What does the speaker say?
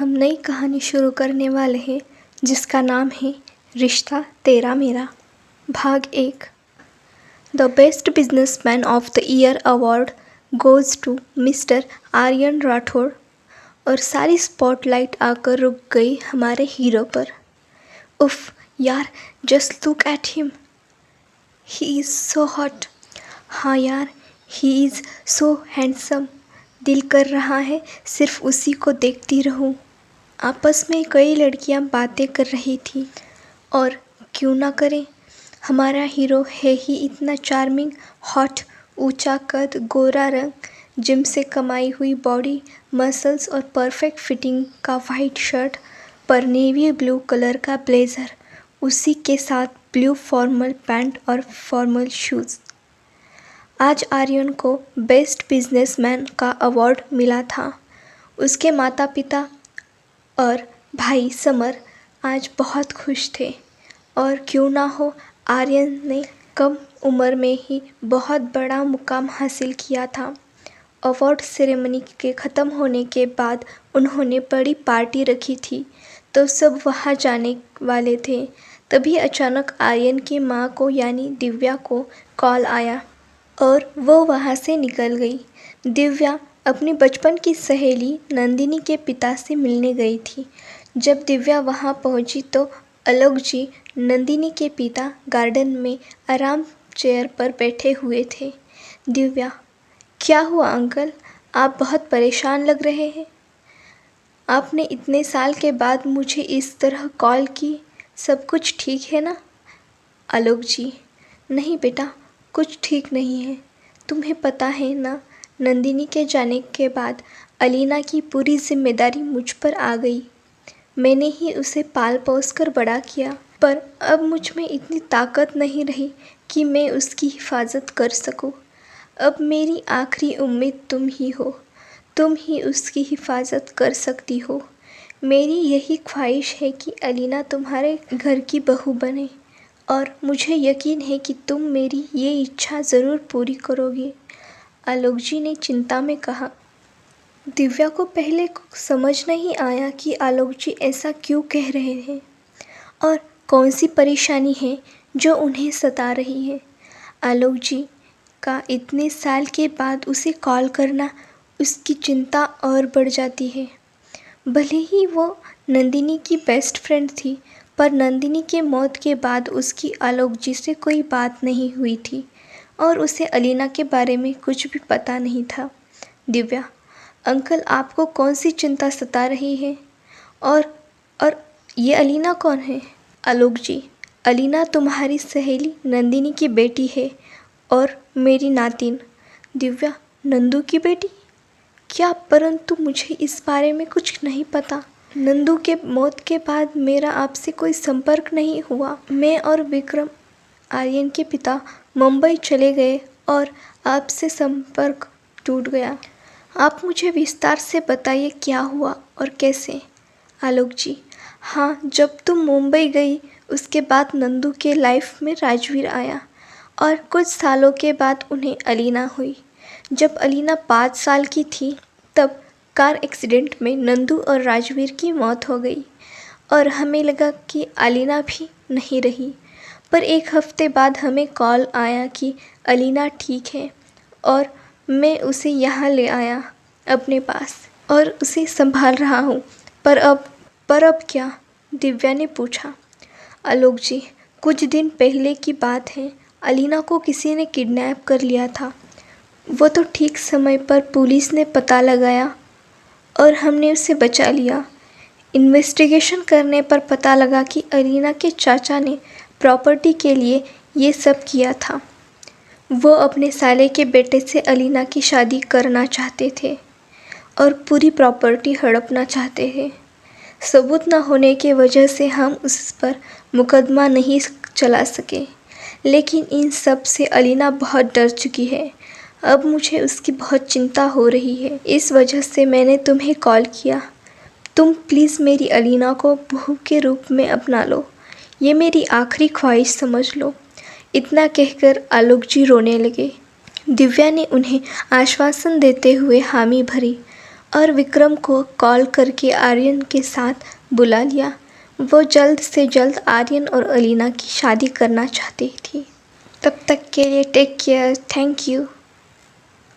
हम नई कहानी शुरू करने वाले हैं जिसका नाम है रिश्ता तेरा मेरा। भाग 1। The best businessman of the year award goes to mister Aryan Rathore. और सारी स्पॉटलाइट आकर रुक गई हमारे हीरो पर। उफ यार, just look at him, he is so hot. हाँ यार, ही इज़ सो हैंडसम। दिल कर रहा है सिर्फ उसी को देखती रहूं। आपस में कई लड़कियां बातें कर रही थी और क्यों ना करें, हमारा हीरो है ही इतना चार्मिंग, हॉट, ऊंचा कद, गोरा रंग, जिम से कमाई हुई बॉडी, मसल्स और परफेक्ट फिटिंग का वाइट शर्ट पर नेवी ब्लू कलर का ब्लेज़र, उसी के साथ ब्लू फॉर्मल पैंट और फॉर्मल शूज़। आज आर्यन को बेस्ट बिजनेसमैन का अवार्ड मिला था। उसके माता पिता और भाई समर आज बहुत खुश थे। और क्यों ना हो, आर्यन ने कम उम्र में ही बहुत बड़ा मुकाम हासिल किया था। अवार्ड सेरेमनी के ख़त्म होने के बाद उन्होंने बड़ी पार्टी रखी थी तो सब वहाँ जाने वाले थे। तभी अचानक आर्यन की माँ को यानी दिव्या को कॉल आया और वो वहाँ से निकल गई। दिव्या अपनी बचपन की सहेली नंदिनी के पिता से मिलने गई थी। जब दिव्या वहाँ पहुँची तो आलोक जी, नंदिनी के पिता, गार्डन में आराम चेयर पर बैठे हुए थे। दिव्या, क्या हुआ अंकल, आप बहुत परेशान लग रहे हैं। आपने इतने साल के बाद मुझे इस तरह कॉल की, सब कुछ ठीक है ना। आलोक जी, नहीं बेटा, कुछ ठीक नहीं है। तुम्हें पता है ना, नंदिनी के जाने के बाद अलीना की पूरी जिम्मेदारी मुझ पर आ गई। मैंने ही उसे पाल पोस कर बड़ा किया, पर अब मुझ में इतनी ताकत नहीं रही कि मैं उसकी हिफाजत कर सकूं। अब मेरी आखिरी उम्मीद तुम ही हो, तुम ही उसकी हिफाजत कर सकती हो। मेरी यही ख्वाहिश है कि अलीना तुम्हारे घर की बहू बने और मुझे यकीन है कि तुम मेरी ये इच्छा ज़रूर पूरी करोगे। आलोक जी ने चिंता में कहा। दिव्या को पहले समझ नहीं आया कि आलोक जी ऐसा क्यों कह रहे हैं और कौन सी परेशानी है जो उन्हें सता रही है। आलोक जी का इतने साल के बाद उसे कॉल करना, उसकी चिंता और बढ़ जाती है। भले ही वो नंदिनी की बेस्ट फ्रेंड थी, पर नंदिनी के मौत के बाद उसकी आलोक जी से कोई बात नहीं हुई थी और उसे अलीना के बारे में कुछ भी पता नहीं था। दिव्या, अंकल आपको कौन सी चिंता सता रही है और ये अलीना कौन है। आलोक जी, अलीना तुम्हारी सहेली नंदिनी की बेटी है और मेरी नातिन। दिव्या, नंदू की बेटी क्या, परंतु मुझे इस बारे में कुछ नहीं पता। नंदू के मौत के बाद मेरा आपसे कोई संपर्क नहीं हुआ। मैं और विक्रम, आर्यन के पिता, मुंबई चले गए और आपसे संपर्क टूट गया। आप मुझे विस्तार से बताइए क्या हुआ और कैसे। आलोक जी, हाँ, जब तुम मुंबई गई उसके बाद नंदू के लाइफ में राजवीर आया और कुछ सालों के बाद उन्हें अलीना हुई। जब अलीना 5 साल की थी तब कार एक्सीडेंट में नंदू और राजवीर की मौत हो गई और हमें लगा कि अलीना भी नहीं रही। पर एक हफ्ते बाद हमें कॉल आया कि अलीना ठीक है और मैं उसे यहाँ ले आया अपने पास और उसे संभाल रहा हूँ। पर अब क्या, दिव्या ने पूछा। आलोक जी, कुछ दिन पहले की बात है, अलीना को किसी ने किडनैप कर लिया था। वो तो ठीक समय पर पुलिस ने पता लगाया और हमने उसे बचा लिया। इन्वेस्टिगेशन करने पर पता लगा कि अलीना के चाचा ने प्रॉपर्टी के लिए ये सब किया था। वो अपने साले के बेटे से अलीना की शादी करना चाहते थे और पूरी प्रॉपर्टी हड़पना चाहते थे। सबूत न होने की वजह से हम उस पर मुकदमा नहीं चला सके, लेकिन इन सब से अलीना बहुत डर चुकी है। अब मुझे उसकी बहुत चिंता हो रही है, इस वजह से मैंने तुम्हें कॉल किया। तुम प्लीज़ मेरी अलीना को बहू के रूप में अपना लो, ये मेरी आखिरी ख्वाहिश समझ लो। इतना कहकर आलोक जी रोने लगे। दिव्या ने उन्हें आश्वासन देते हुए हामी भरी और विक्रम को कॉल करके आर्यन के साथ बुला लिया। वो जल्द से जल्द आर्यन और अलीना की शादी करना चाहती थी। तब तक के लिए टेक केयर। Thank you.